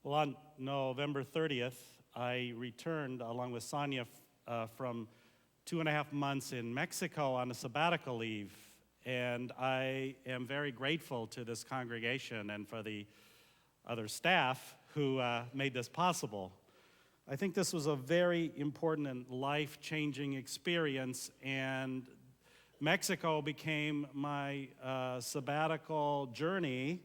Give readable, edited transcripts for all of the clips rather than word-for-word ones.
Well, on November 30th, I returned along with Sonia from 2.5 months in Mexico on a sabbatical leave. And I am very grateful to this congregation and for the other staff who made this possible. I think this was a very important and life-changing experience, and Mexico became my sabbatical journey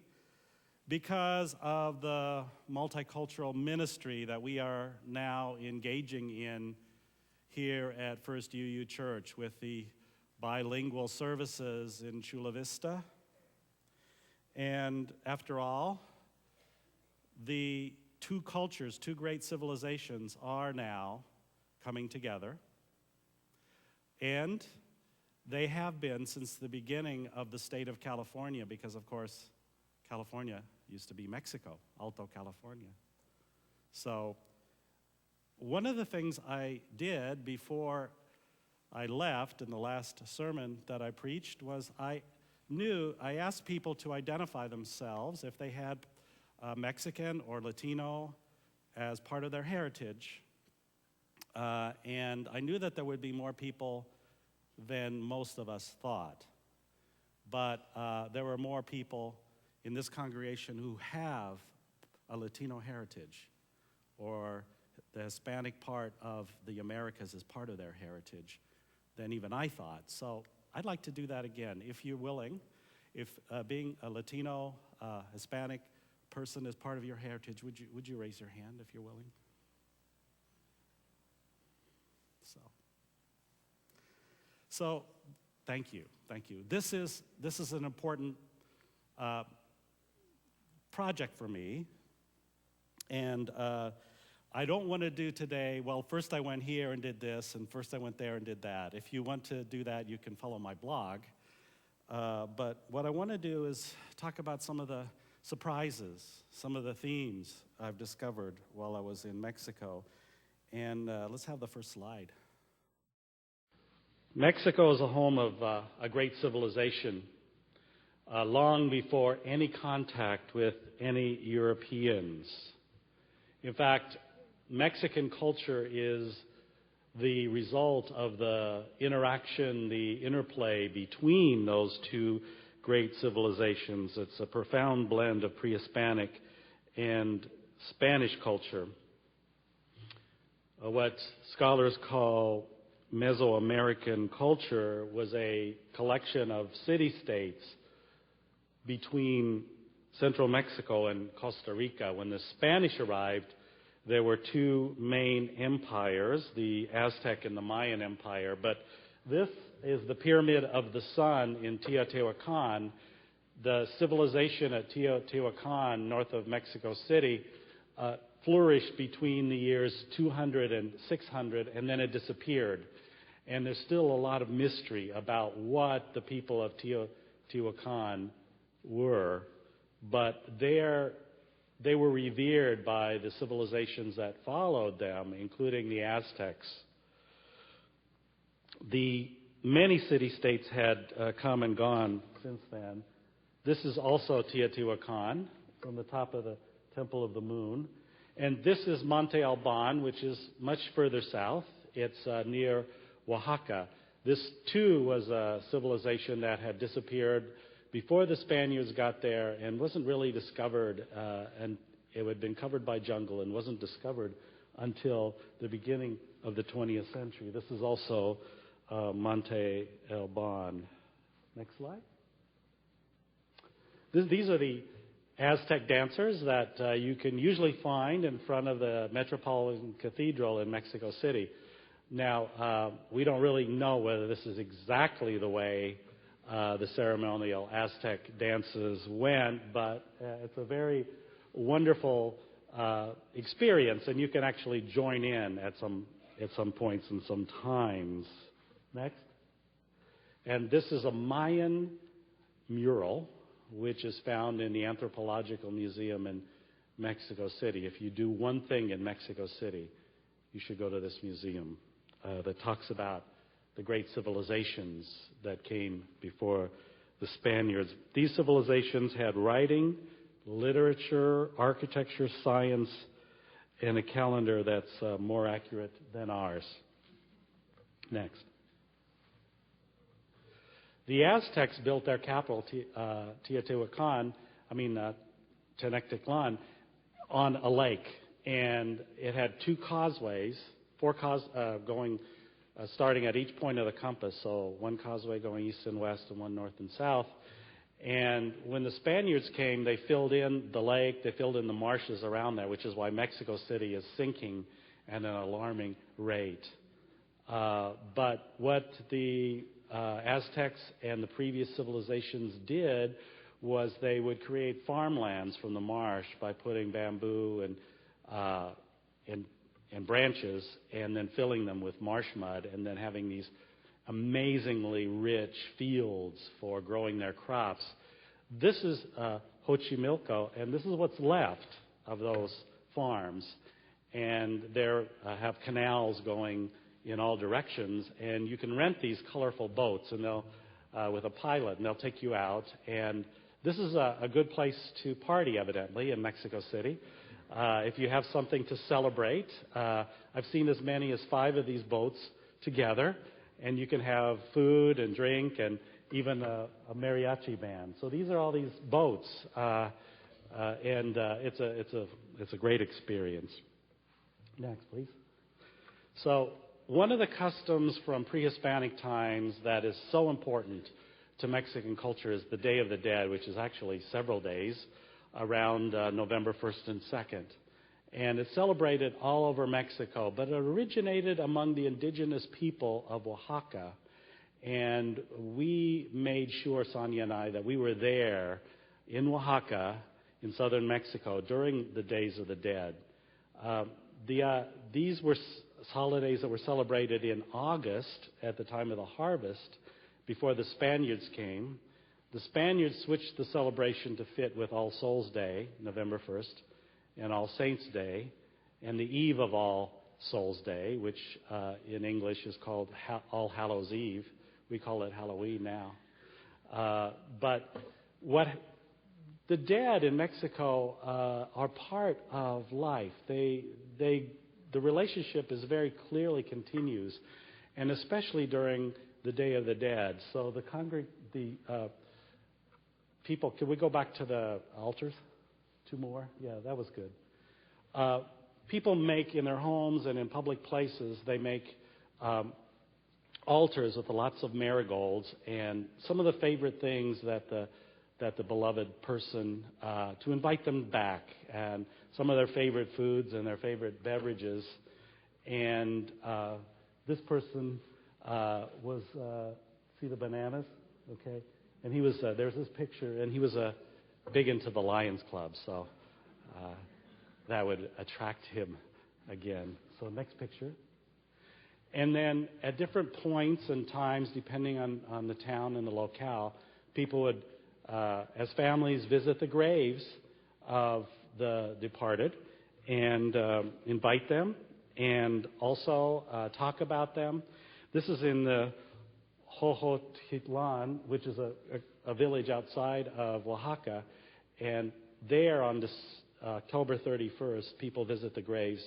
because of the multicultural ministry that we are now engaging in here at First UU Church with the bilingual services in Chula Vista. And after all, the two cultures, two great civilizations are now coming together. And they have been since the beginning of the state of California, because of course, California used to be Mexico, Alto California. So one of the things I did before I left in the last sermon that I preached was I asked people to identify themselves if they had Mexican or Latino as part of their heritage. And I knew that there would be more people than most of us thought. But there were more people in this congregation who have a Latino heritage, or the Hispanic part of the Americas is part of their heritage, than even I thought. So I'd like to do that again, if you're willing. If being a Latino, Hispanic person is part of your heritage, would you raise your hand if you're willing? So thank you. This is an important project for me, and I don't want to do today, well, first I went here and did this, and first I went there and did that. If you want to do that, you can follow my blog. But what I want to do is talk about some of the surprises, some of the themes I've discovered while I was in Mexico. And let's have the first slide. Mexico is a home of a great civilization, long before any contact with any Europeans. In fact, Mexican culture is the result of the interaction, the interplay between those two great civilizations. It's a profound blend of pre-Hispanic and Spanish culture. What scholars call Mesoamerican culture was a collection of city-states between central Mexico and Costa Rica. When the Spanish arrived, there were two main empires, the Aztec and the Mayan Empire. But this is the Pyramid of the Sun in Teotihuacan. The civilization at Teotihuacan, north of Mexico City, flourished between the years 200 and 600, and then it disappeared. And there's still a lot of mystery about what the people of Teotihuacan were, but they were revered by the civilizations that followed them, including the Aztecs. The many city-states had come and gone since then. This is also Teotihuacan from the top of the Temple of the Moon. And this is Monte Alban, which is much further south. It's near Oaxaca. This, too, was a civilization that had disappeared before the Spaniards got there and wasn't really discovered, and it had been covered by jungle and wasn't discovered until the beginning of the 20th century. This is also Monte Alban. Next slide. These are the Aztec dancers that you can usually find in front of the Metropolitan Cathedral in Mexico City. Now, we don't really know whether this is exactly the way the ceremonial Aztec dances went, but it's a very wonderful experience, and you can actually join in at some points and some times. Next. And this is a Mayan mural, which is found in the Anthropological Museum in Mexico City. If you do one thing in Mexico City, you should go to this museum that talks about the great civilizations that came before the Spaniards. These civilizations had writing, literature, architecture, science, and a calendar that's more accurate than ours. Next. The Aztecs built their capital, Tenochtitlan, on a lake, and it had two causeways, going starting at each point of the compass. So one causeway going east and west, and one north and south. And when the Spaniards came, they filled in the lake, they filled in the marshes around there, which is why Mexico City is sinking at an alarming rate. But what the Aztecs and the previous civilizations did was they would create farmlands from the marsh by putting bamboo and branches and then filling them with marsh mud and then having these amazingly rich fields for growing their crops. This is Xochimilco, and this is what's left of those farms. And they have canals going in all directions, and you can rent these colorful boats, and they'll with a pilot, and they'll take you out. And this is a good place to party, evidently, in Mexico City. If you have something to celebrate, I've seen as many as 5 of these boats together, and you can have food and drink and even a mariachi band. So these are all these boats, and it's a great experience. Next, please. So one of the customs from pre-Hispanic times that is so important to Mexican culture is the Day of the Dead, which is actually several days around November 1st and 2nd. And it's celebrated all over Mexico, but it originated among the indigenous people of Oaxaca. And we made sure, Sonia and I, that we were there in Oaxaca, in southern Mexico, during the Days of the Dead. These were holidays that were celebrated in August at the time of the harvest, before the Spaniards came. The Spaniards switched the celebration to fit with All Souls Day, November 1st, and All Saints Day, and the eve of All Souls Day, which in English is called All Hallows Eve. We call it Halloween now. But the dead in Mexico are part of life. The relationship is very clearly continues, and especially during the Day of the Dead. So the people, can we go back to the altars? 2 more? Yeah, that was good. People make in their homes and in public places, they make altars with lots of marigolds and some of the favorite things that the beloved person, to invite them back, and some of their favorite foods and their favorite beverages. And this person was, see the bananas? Okay. And he was, there's this picture, and he was big into the Lions Club, so that would attract him again. So next picture. And then at different points and times, depending on the town and the locale, people would, as families, visit the graves of the departed and invite them and also talk about them. This is in the Xochitlan, which is a village outside of Oaxaca, and there on this October 31st, people visit the graves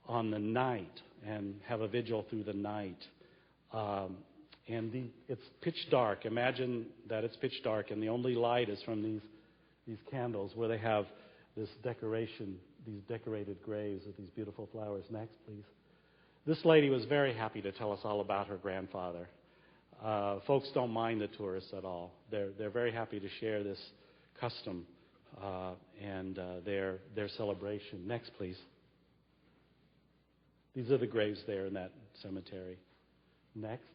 on the night and have a vigil through the night. And it's pitch dark. Imagine that it's pitch dark, and the only light is from these candles where they have this decoration, these decorated graves with these beautiful flowers. Next, please. This lady was very happy to tell us all about her grandfather. Folks don't mind the tourists at all. They're very happy to share this custom and their celebration. Next, please. These are the graves there in that cemetery. Next.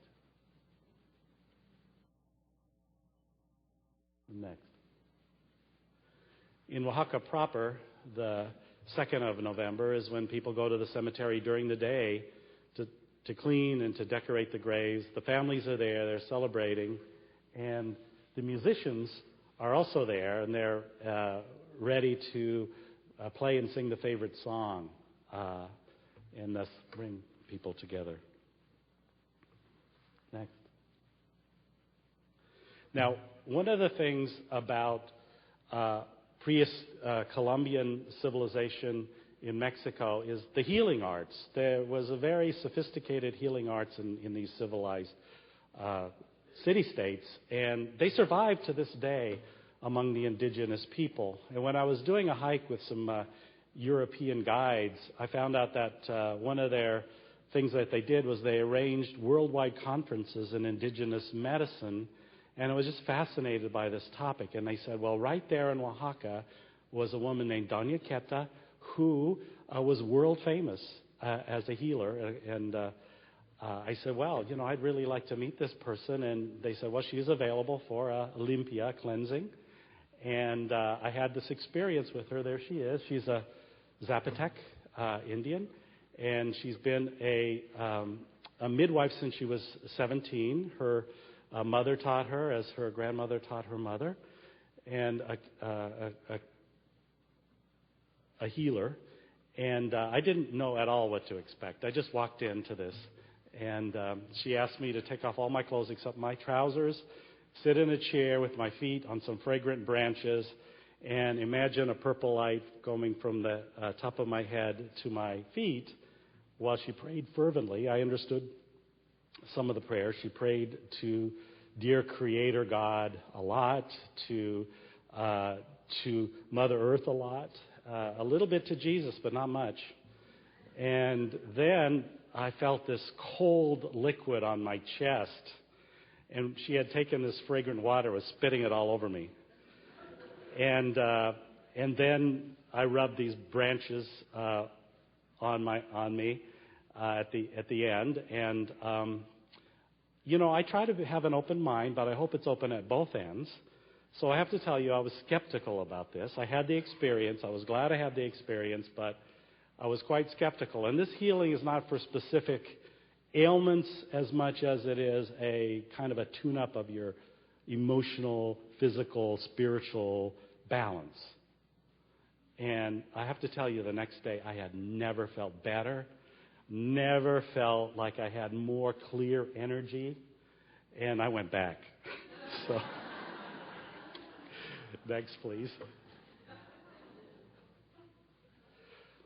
Next. In Oaxaca proper, the 2nd of November is when people go to the cemetery during the day to clean and to decorate the graves. The families are there, they're celebrating, and the musicians are also there, and they're ready to play and sing the favorite song, and thus bring people together. Next. Now, one of the things about Columbian civilization in Mexico is the healing arts. There was a very sophisticated healing arts in these civilized city-states, and they survive to this day among the indigenous people. And when I was doing a hike with some European guides, I found out that one of their things that they did was they arranged worldwide conferences in indigenous medicine, and I was just fascinated by this topic. And they said, well, right there in Oaxaca was a woman named Doña Queta who was world famous as a healer. And I said, well, I'd really like to meet this person. And they said, well, she's available for limpia, cleansing. And I had this experience with her. There she is. She's a Zapotec Indian, and she's been a midwife since she was 17. Her mother taught her, as her grandmother taught her mother, and a healer. And I didn't know at all what to expect. I just walked into this, and she asked me to take off all my clothes except my trousers, sit in a chair with my feet on some fragrant branches, and imagine a purple light going from the top of my head to my feet while she prayed fervently. I understood some of the prayers. She prayed to dear Creator God a lot, to Mother Earth a lot, a little bit to Jesus, but not much. And then I felt this cold liquid on my chest, and she had taken this fragrant water, was spitting it all over me. And then I rubbed these branches on me at the end. And I try to have an open mind, but I hope it's open at both ends. So I have to tell you, I was skeptical about this. I had the experience. I was glad I had the experience, but I was quite skeptical. And this healing is not for specific ailments as much as it is a kind of a tune-up of your emotional, physical, spiritual balance. And I have to tell you, the next day I had never felt better, never felt like I had more clear energy, and I went back. So, next, please.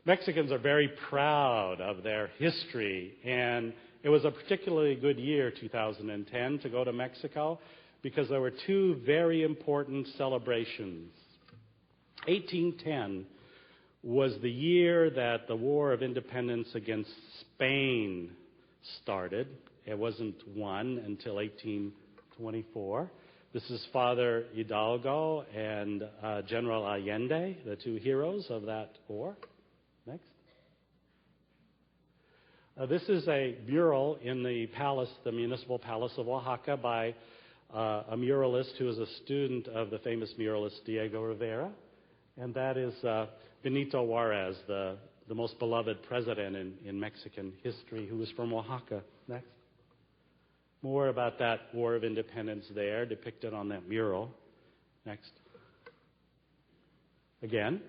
Mexicans are very proud of their history, and it was a particularly good year, 2010, to go to Mexico, because there were two very important celebrations. 1810 was the year that the War of Independence against Spain started. It wasn't won until 1824. This is Father Hidalgo and General Allende, the two heroes of that war. Next. This is a mural in the palace, the municipal palace of Oaxaca, by a muralist who is a student of the famous muralist Diego Rivera, and that is Benito Juarez, the most beloved president in Mexican history, who was from Oaxaca. Next. More about that War of Independence there, depicted on that mural. Next. Again.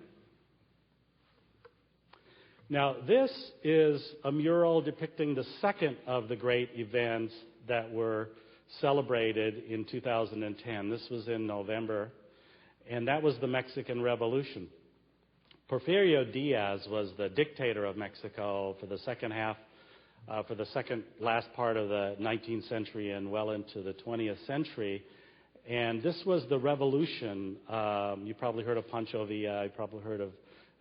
Now, this is a mural depicting the second of the great events that were celebrated in 2010. This was in November, and that was the Mexican Revolution. Porfirio Diaz was the dictator of Mexico for the second last part of the 19th century and well into the 20th century. And this was the revolution. You probably heard of Pancho Villa. You probably heard of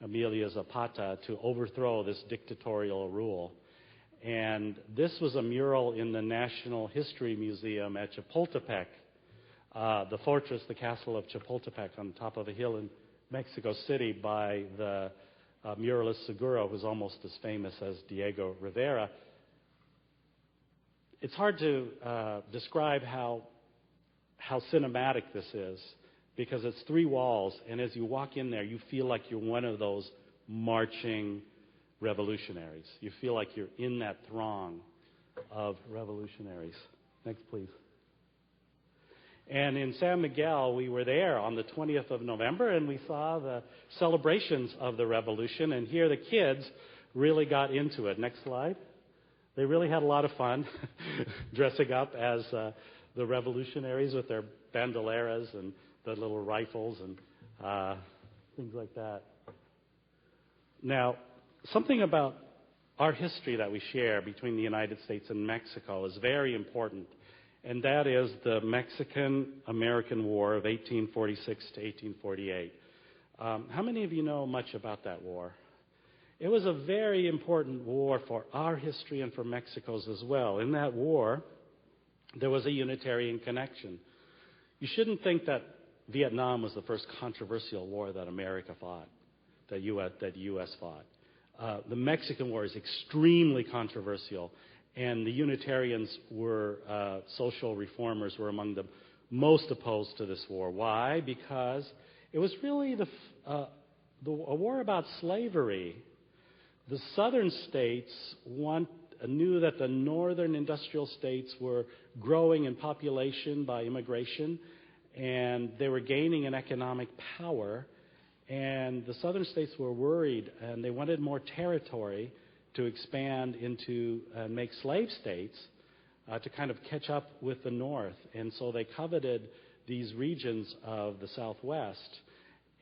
Emilio Zapata, to overthrow this dictatorial rule. And this was a mural in the National History Museum at Chapultepec, the fortress, the castle of Chapultepec on top of a hill in Mexico City, by the muralist Seguro, who's almost as famous as Diego Rivera. It's hard to describe how cinematic this is, because it's three walls, and as you walk in there, you feel like you're one of those marching revolutionaries. You feel like you're in that throng of revolutionaries. Next, please. And in San Miguel, we were there on the 20th of November, and we saw the celebrations of the revolution, and here the kids really got into it. Next slide. They really had a lot of fun dressing up as the revolutionaries with their bandoleras and the little rifles, and things like that. Now, something about our history that we share between the United States and Mexico is very important, and that is the Mexican-American War of 1846 to 1848. How many of you know much about that war? It was a very important war for our history and for Mexico's as well. In that war, there was a Unitarian connection. You shouldn't think that Vietnam was the first controversial war that America fought, that U.S. fought. The Mexican War is extremely controversial, and the Unitarians were, social reformers were among the most opposed to this war. Why? Because it was really a war about slavery. The southern states knew that the northern industrial states were growing in population by immigration, and they were gaining in economic power. And the southern states were worried, and they wanted more territory to expand into make slave states to kind of catch up with the north. And so they coveted these regions of the Southwest.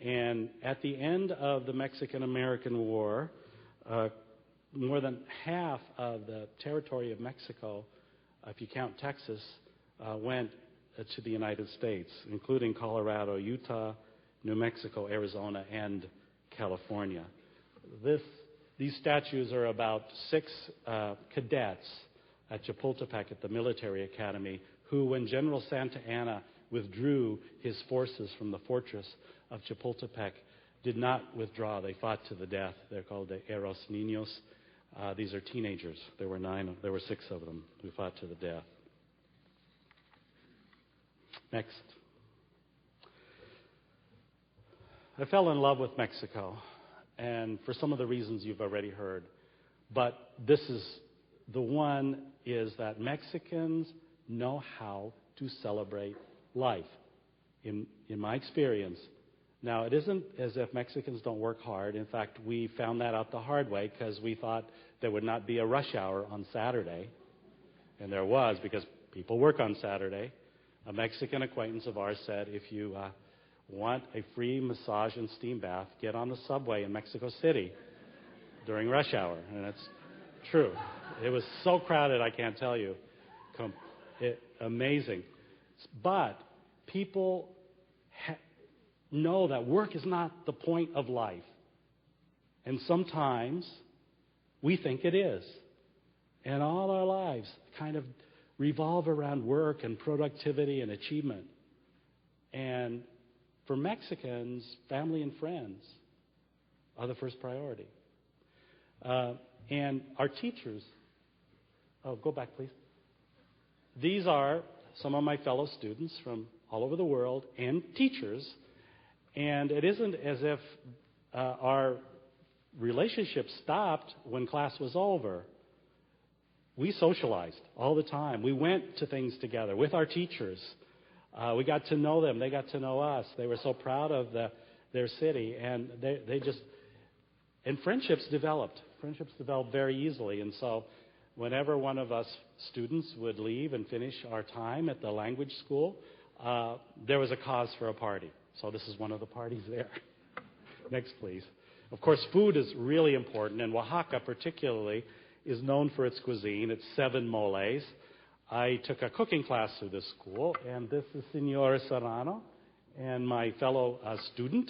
And at the end of the Mexican-American War, more than half of the territory of Mexico, if you count Texas, went to the United States, including Colorado, Utah, New Mexico, Arizona, and California. These statues are about 6 cadets at Chapultepec at the military academy who, when General Santa Anna withdrew his forces from the fortress of Chapultepec, did not withdraw. They fought to the death. They're called the Eros Niños. These are teenagers. There were 6 of them who fought to the death. Next. I fell in love with Mexico, and for some of the reasons you've already heard. But this is the one is that Mexicans know how to celebrate life, in my experience. Now, it isn't as if Mexicans don't work hard. In fact, we found that out the hard way because we thought there would not be a rush hour on Saturday. And there was, because people work on Saturday. A Mexican acquaintance of ours said, if you want a free massage and steam bath, get on the subway in Mexico City during rush hour. And it's true. It was so crowded, I can't tell you. Amazing. But people know that work is not the point of life. And sometimes we think it is. And all our lives kind of revolve around work and productivity and achievement. And for Mexicans, family and friends are the first priority. And our teachers, go back please. These are some of my fellow students from all over the world and teachers. And it isn't as if our relationship stopped when class was over. We socialized all the time. We went to things together with our teachers. We got to know them. They got to know us. They were so proud of their city. And and friendships developed. Friendships developed very easily. And so whenever one of us students would leave and finish our time at the language school, there was a cause for a party. So this is one of the parties there. Next, please. Of course, food is really important, and Oaxaca particularly is known for its cuisine. It's 7 moles. I took a cooking class through this school, and this is Senora Serrano and my fellow student.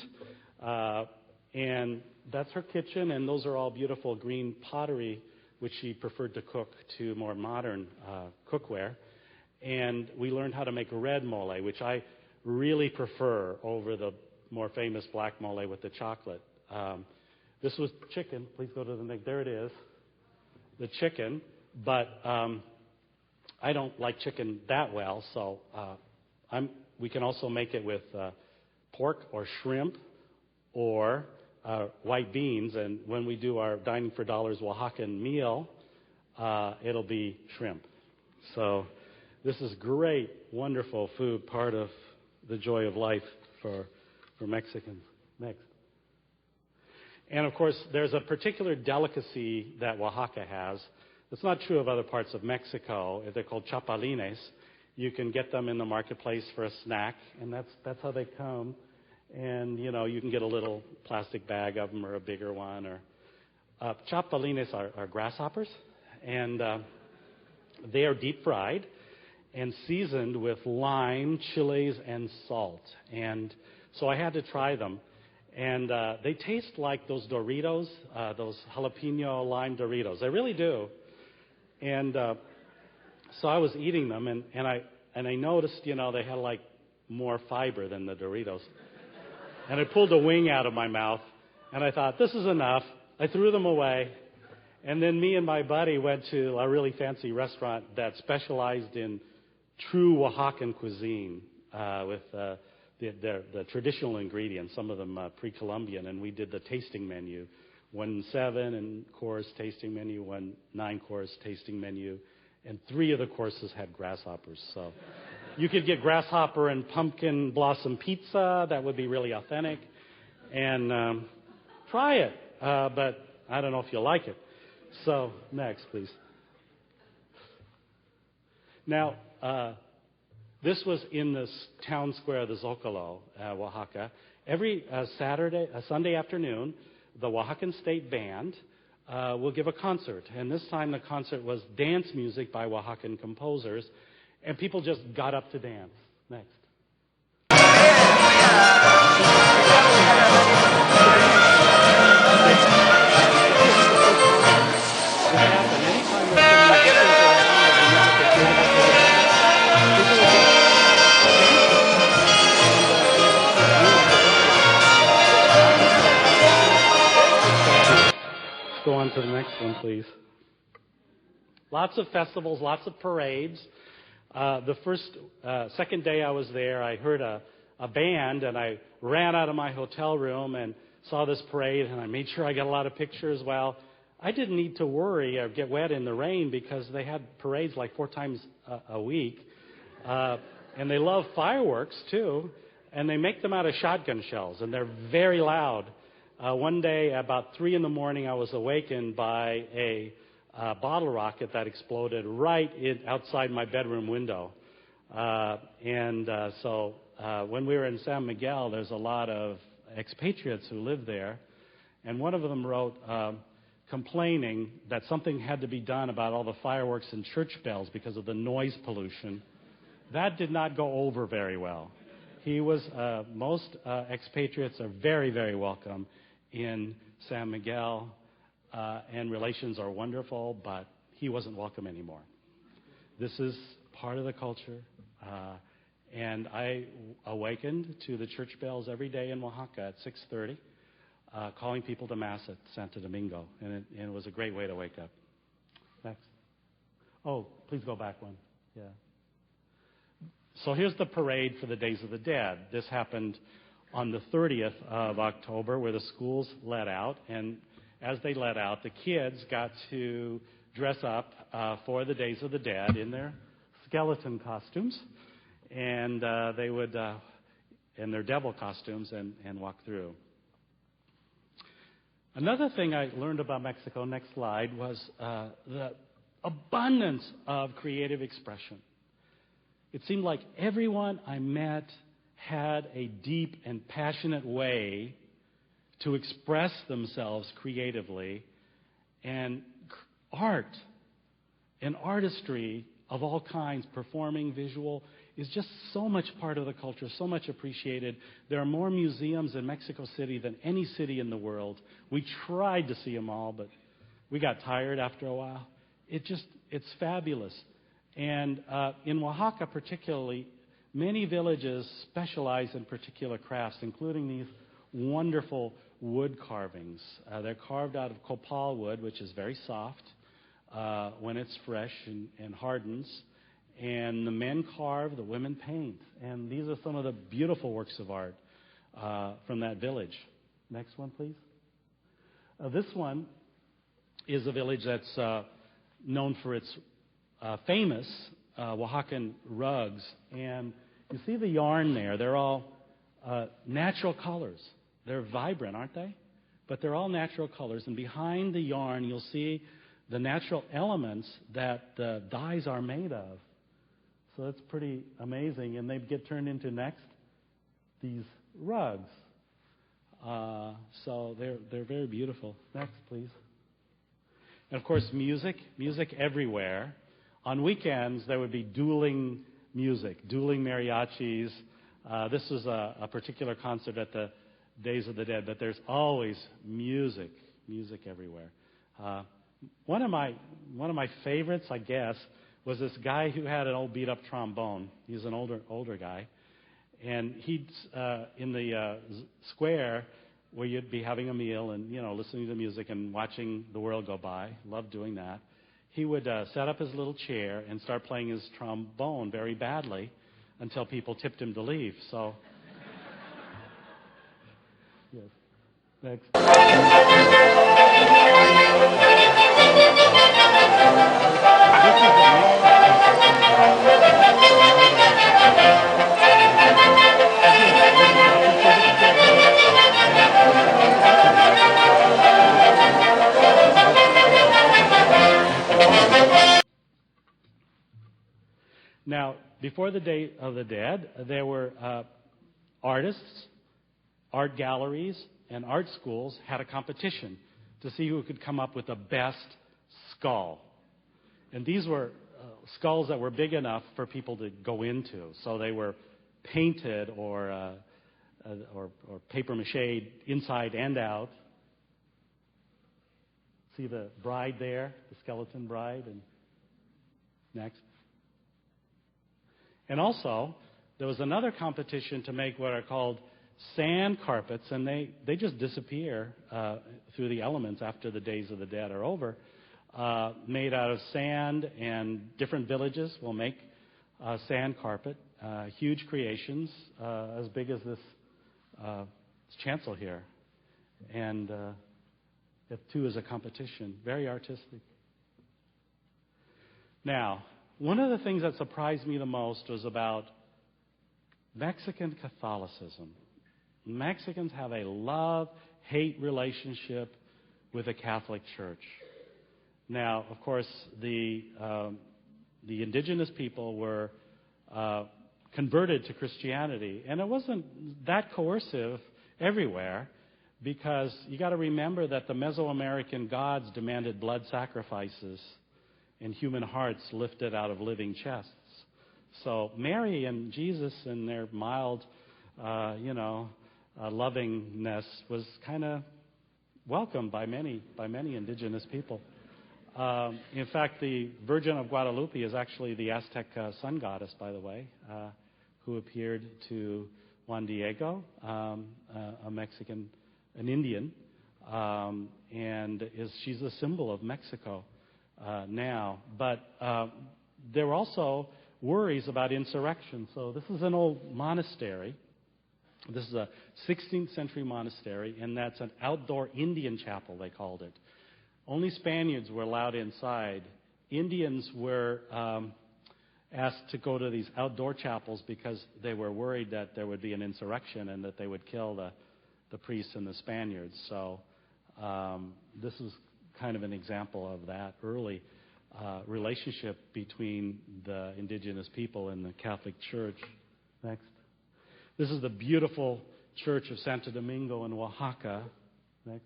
And that's her kitchen, and those are all beautiful green pottery, which she preferred to cook to more modern cookware. And we learned how to make red mole, which I really prefer over the more famous black mole with the chocolate. This was chicken. Please go to the next. There it is. The chicken. But I don't like chicken that well, so we can also make it with pork or shrimp or white beans. And when we do our Dining for Dollars Oaxacan meal, it'll be shrimp. So this is great, wonderful food, part of the joy of life for Mexicans. Next. And, of course, there's a particular delicacy that Oaxaca has. It's not true of other parts of Mexico. They're called chapalines. You can get them in the marketplace for a snack, and that's how they come. And, you can get a little plastic bag of them or a bigger one. Or chapulines are grasshoppers, and they are deep fried and seasoned with lime, chilies, and salt. And so I had to try them. And they taste like those Doritos, those jalapeno lime Doritos. They really do. And so I was eating them, and I noticed, they had like more fiber than the Doritos. And I pulled a wing out of my mouth, and I thought, this is enough. I threw them away. And then me and my buddy went to a really fancy restaurant that specialized in true Oaxacan cuisine with the traditional ingredients, some of them pre-Columbian, and we did the tasting menu. 1 7-course tasting menu, 1 9-course tasting menu, and 3 of the courses had grasshoppers. So you could get grasshopper and pumpkin blossom pizza. That would be really authentic. And try it, but I don't know if you'll like it. So next, please. Now, this was in the town square, the Zocalo, Oaxaca. Every Sunday afternoon, the Oaxacan State Band will give a concert. And this time the concert was dance music by Oaxacan composers. And people just got up to dance. Next. Go on to the next one, please. Lots of festivals, lots of parades. The second day I was there, I heard a band, and I ran out of my hotel room and saw this parade, and I made sure I got a lot of pictures. Well, I didn't need to worry or get wet in the rain because they had parades like 4 times a week. And they love fireworks, too, and they make them out of shotgun shells, and they're very loud. One day, about 3 in the morning, I was awakened by a bottle rocket that exploded right outside my bedroom window. So when we were in San Miguel, there's a lot of expatriates who live there. And one of them wrote complaining that something had to be done about all the fireworks and church bells because of the noise pollution. That did not go over very well. Most expatriates are very, very welcome in San Miguel, and relations are wonderful, but he wasn't welcome anymore. This is part of the culture, and I awakened to the church bells every day in Oaxaca at 6:30, calling people to Mass at Santo Domingo, and it was a great way to wake up. Next. Oh, please go back one. Yeah. So here's the parade for the Days of the Dead. This happened on the 30th of October, where the schools let out, and as they let out, the kids got to dress up for the Days of the Dead in their skeleton costumes, and they would, in their devil costumes, and walk through. Another thing I learned about Mexico, next slide, was the abundance of creative expression. It seemed like everyone I met had a deep and passionate way to express themselves creatively, and art and artistry of all kinds, performing, visual, is just so much part of the culture, so much appreciated. There are more museums in Mexico City than any city in the world. We tried to see them all, but we got tired after a while. It's fabulous. And in Oaxaca particularly, many villages specialize in particular crafts, including these wonderful wood carvings. They're carved out of copal wood, which is very soft when it's fresh and hardens. And the men carve, the women paint. And these are some of the beautiful works of art from that village. Next one, please. This one is a village that's known for its famous Oaxacan rugs. And you see the yarn there. They're all natural colors. They're vibrant, aren't they? But they're all natural colors. And behind the yarn, you'll see the natural elements that the dyes are made of. So that's pretty amazing. And they get turned into next these rugs. So they're very beautiful. Next, please. And of course, music everywhere. On weekends, there would be dueling music, dueling mariachis. This was a particular concert at the Days of the Dead, but there's always music everywhere. One of my favorites, I guess, was this guy who had an old beat-up trombone. He's an older guy, and he'd in the square where you'd be having a meal and listening to music and watching the world go by. Loved doing that. He would set up his little chair and start playing his trombone very badly until people tipped him to leave. So, yes. Next. Now, before the Day of the Dead, there were artists, art galleries, and art schools had a competition to see who could come up with the best skull. And these were skulls that were big enough for people to go into. So they were painted or paper-mache inside and out. See the bride there, the skeleton bride? And next. And also, there was another competition to make what are called sand carpets, and they just disappear through the elements after the Days of the Dead are over, made out of sand, and different villages will make sand carpet, huge creations, as big as this chancel here. And it too is a competition, very artistic. Now, one of the things that surprised me the most was about Mexican Catholicism. Mexicans have a love-hate relationship with the Catholic Church. Now, of course, the indigenous people were converted to Christianity, and it wasn't that coercive everywhere, because you got to remember that the Mesoamerican gods demanded blood sacrifices and human hearts lifted out of living chests. So Mary and Jesus and their mild, lovingness was kind of welcomed by many indigenous people. In fact, the Virgin of Guadalupe is actually the Aztec sun goddess, by the way, who appeared to Juan Diego, a Mexican, an Indian, and she's a symbol of Mexico now. But there were also worries about insurrection. So this is an old monastery. This is a 16th century monastery, and that's an outdoor Indian chapel, they called it. Only Spaniards were allowed inside. Indians were asked to go to these outdoor chapels because they were worried that there would be an insurrection and that they would kill the priests and the Spaniards. So this is kind of an example of that early relationship between the indigenous people and the Catholic Church. Next. This is the beautiful church of Santo Domingo in Oaxaca. Next.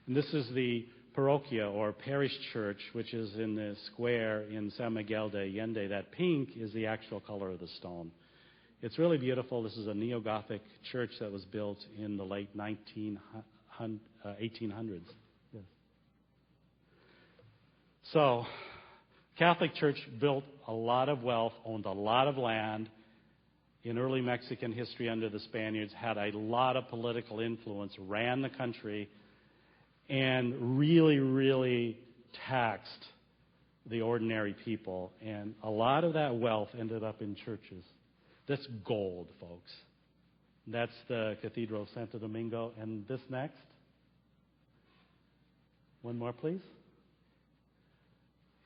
And this is the parroquia or parish church, which is in the square in San Miguel de Allende. That pink is the actual color of the stone. It's really beautiful. This is a neo-Gothic church that was built in the late 1800s. Yes. So, Catholic Church built a lot of wealth, owned a lot of land in early Mexican history under the Spaniards, had a lot of political influence, ran the country, and really, really taxed the ordinary people. And a lot of that wealth ended up in churches. That's gold, folks. That's the Cathedral of Santo Domingo. And this next. One more, please.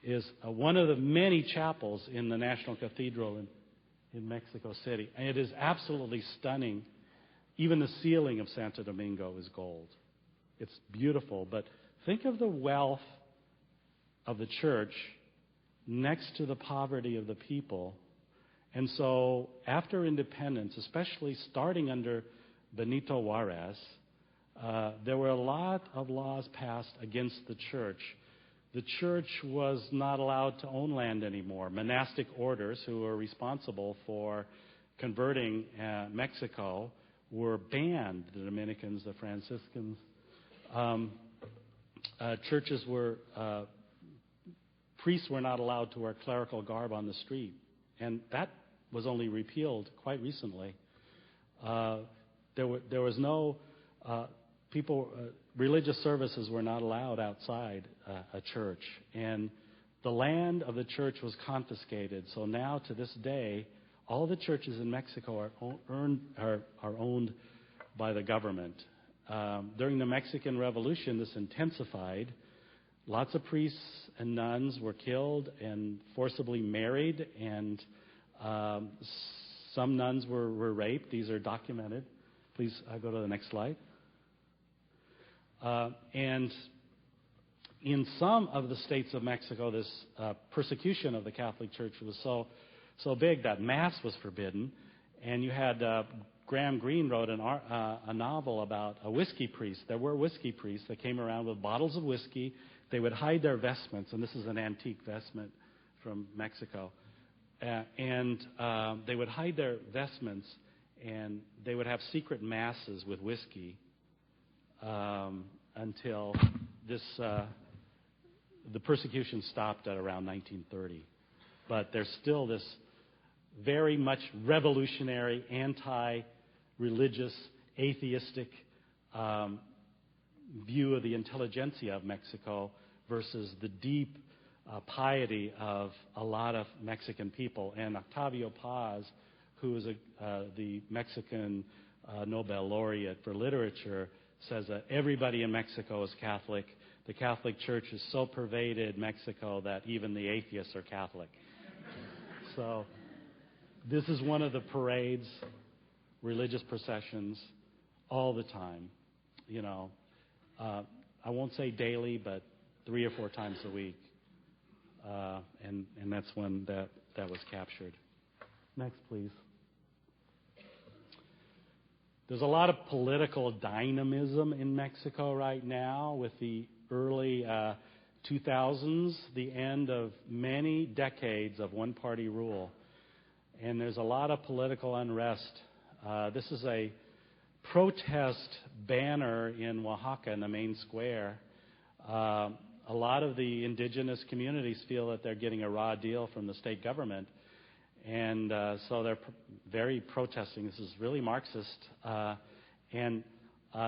Is one of the many chapels in the National Cathedral in Mexico City. And it is absolutely stunning. Even the ceiling of Santo Domingo is gold. It's beautiful, but think of the wealth of the church next to the poverty of the people. And so after independence, especially starting under Benito Juarez, there were a lot of laws passed against the church. The church was not allowed to own land anymore. Monastic orders who were responsible for converting Mexico were banned. The Dominicans, the Franciscans. Priests were not allowed to wear clerical garb on the street. And that was only repealed quite recently. There was no religious services were not allowed outside a church, and the land of the church was confiscated. So now, to this day, all the churches in Mexico are owned by the government. During the Mexican Revolution, this intensified. Lots of priests and nuns were killed and forcibly married, and some nuns were raped. These are documented. Please go to the next slide. And in some of the states of Mexico, this persecution of the Catholic Church was so big that Mass was forbidden. And you had Graham Greene wrote a novel about a whiskey priest. There were whiskey priests that came around with bottles of whiskey. They would hide their vestments, and this is an antique vestment from Mexico. And they would hide their vestments, and they would have secret masses with whiskey until the persecution stopped at around 1930. But there's still this very much revolutionary, anti-religious, atheistic view of the intelligentsia of Mexico versus the deep piety of a lot of Mexican people. And Octavio Paz, who is the Mexican Nobel laureate for literature, says that everybody in Mexico is Catholic. The Catholic Church is so pervaded Mexico that even the atheists are Catholic. So this is one of the parades, religious processions, all the time. You know, I won't say daily, but 3 or 4 times a week. And that's when that was captured. Next, please. There's a lot of political dynamism in Mexico right now with the early 2000s, the end of many decades of one-party rule. And there's a lot of political unrest. This is a protest banner in Oaxaca in the main square. A lot of the indigenous communities feel that they're getting a raw deal from the state government. And so they're very protesting. This is really Marxist. And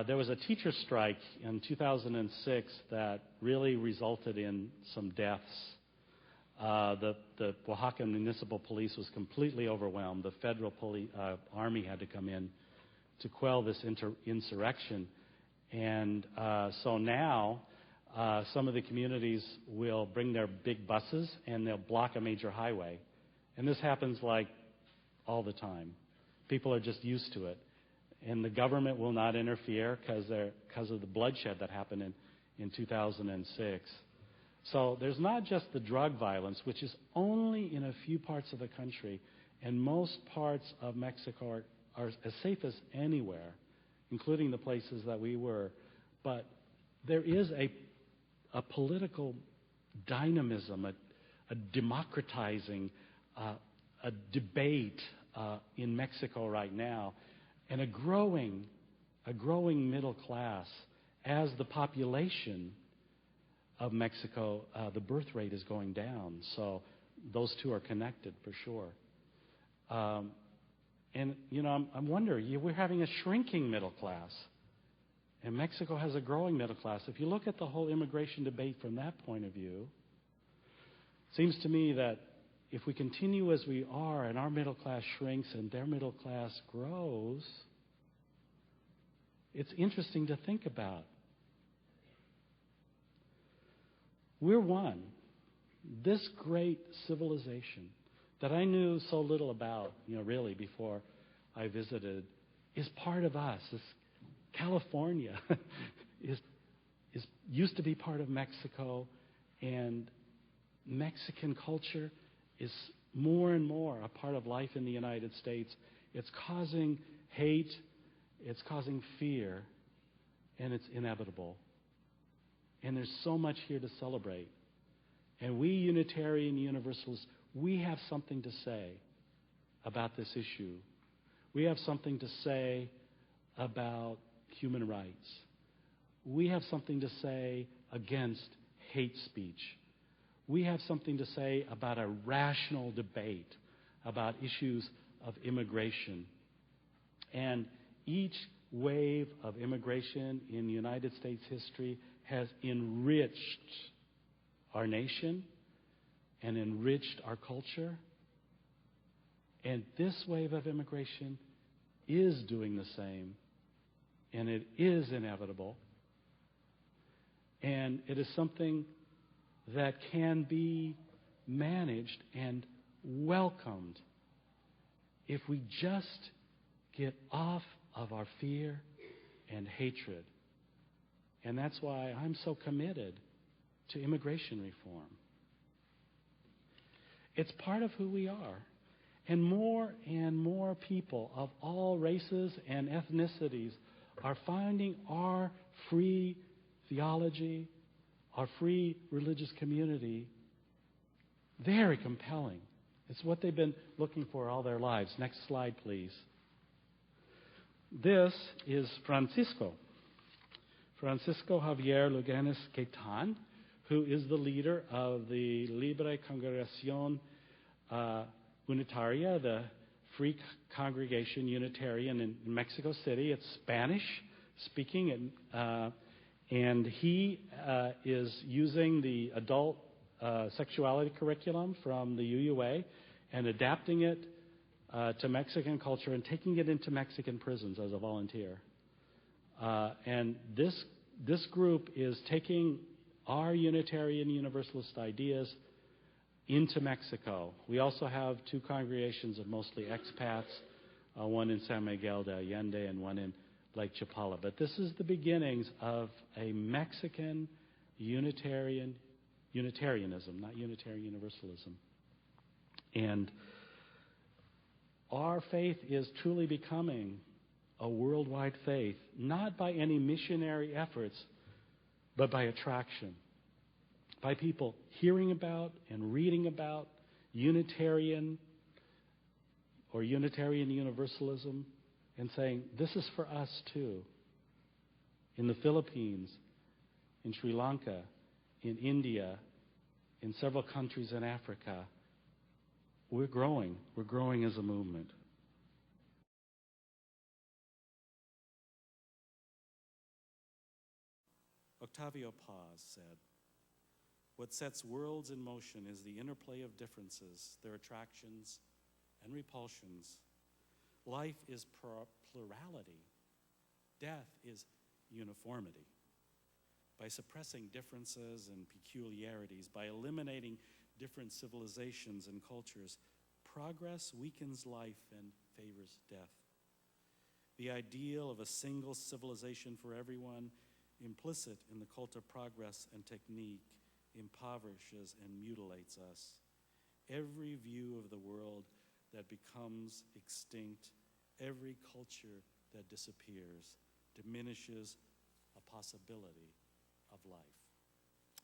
there was a teacher strike in 2006 that really resulted in some deaths. The Oaxaca Municipal Police was completely overwhelmed. The federal army had to come in to quell this insurrection. And so now some of the communities will bring their big buses and they'll block a major highway. And this happens like all the time. People are just used to it. And the government will not interfere because of the bloodshed that happened in 2006. So there's not just the drug violence, which is only in a few parts of the country, and most parts of Mexico are as safe as anywhere, including the places that we were. But there is a political dynamism, a democratizing, a debate in Mexico right now, and a growing middle class as the population of Mexico, the birth rate is going down. So those two are connected for sure. And, you know, I'm wondering, we're having a shrinking middle class. And Mexico has a growing middle class. If you look at the whole immigration debate from that point of view, it seems to me that if we continue as we are and our middle class shrinks and their middle class grows, it's interesting to think about. We're one. This great civilization that I knew so little about, really before I visited, is part of us. This California used to be part of Mexico, and Mexican culture is more and more a part of life in the United States. It's causing hate. It's causing fear, and it's inevitable. And there's so much here to celebrate. And we Unitarian Universalists, we have something to say about this issue. We have something to say about human rights. We have something to say against hate speech. We have something to say about a rational debate about issues of immigration. And each wave of immigration in United States history has enriched our nation and enriched our culture. And this wave of immigration is doing the same, and it is inevitable. And it is something that can be managed and welcomed if we just get off of our fear and hatred. And that's why I'm so committed to immigration reform. It's part of who we are. And more people of all races and ethnicities are finding our free theology, our free religious community, very compelling. It's what they've been looking for all their lives. Next slide, please. This is Francisco Javier Luganes Gaetan, who is the leader of the Libre Congregación Unitaria, the Free Congregation Unitarian in Mexico City. It's Spanish speaking, and he is using the adult sexuality curriculum from the UUA and adapting it to Mexican culture and taking it into Mexican prisons as a volunteer. And this group is taking our Unitarian Universalist ideas into Mexico. We also have two congregations of mostly expats, one in San Miguel de Allende and one in Lake Chapala. But this is the beginnings of a Mexican Unitarianism, not Unitarian Universalism. And our faith is truly becoming a worldwide faith, not by any missionary efforts, but by attraction. By people hearing about and reading about Unitarian or Unitarian Universalism and saying, this is for us too. In the Philippines, in Sri Lanka, in India, in several countries in Africa, we're growing. We're growing as a movement. Octavio Paz said, "What sets worlds in motion is the interplay of differences, their attractions and repulsions. Life is plurality. Death is uniformity. By suppressing differences and peculiarities, by eliminating different civilizations and cultures, progress weakens life and favors death. The ideal of a single civilization for everyone, implicit in the cult of progress and technique, impoverishes and mutilates us. Every view of the world that becomes extinct, every culture that disappears, diminishes a possibility of life."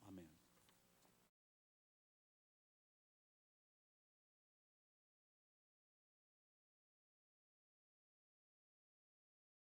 Amen.